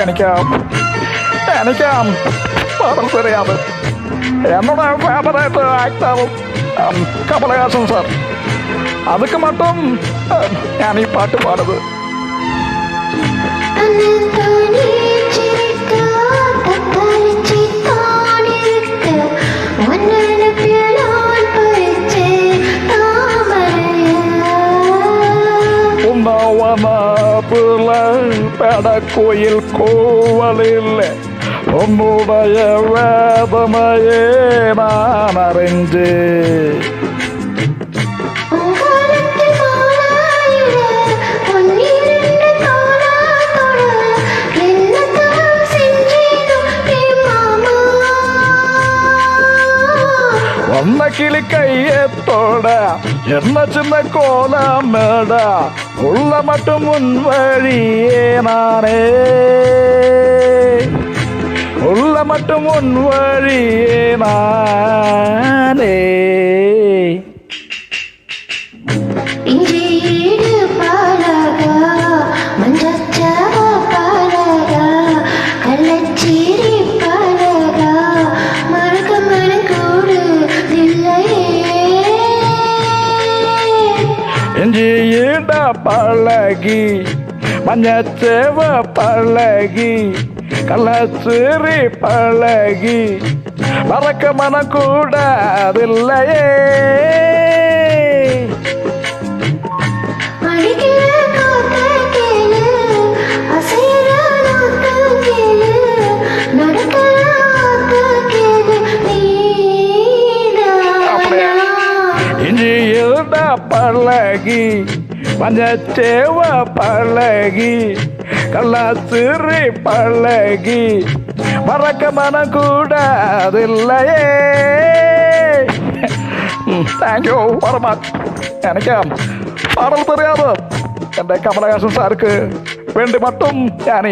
എനിക്ക് എനിക്ക് പാടൽ தெரியாது. என்னோட ஃபேவரேட் ஆக்டர் கமலஹாசன் சார். அதுக்கு மட்டும் ஞானி பாட்டு பாடுது. உன்னவனப்புல பெட கோயில் கோவலில் உன்னுடைய வேதனையே நான் அறிஞ்சு ஒன்ன கிளி கையத்தோட என்ன சின்ன கோலமேட உள்ள மட்டும் முன் வழியே நானே உள்ள மட்டும் முன் வழியே நானே. இஞ்சியிட பழகி மஞ்சச்சேவ பழகி கள்ளச்சிரி பழகி மறக்க மனம் கூட அதில்லையே. இஞ்சியிட பழகி மஞ்சச்சேவ பழகி கள்ளச்சிரி பழகி மறக்க மனம் கூட அதில்லையே. Thank you very much. எனக்கு பாடல் தெரியாது. എൻ്റെ കമലഹാസൻ സാർക്ക് വേണ്ടി மட்டுം ഞാൻ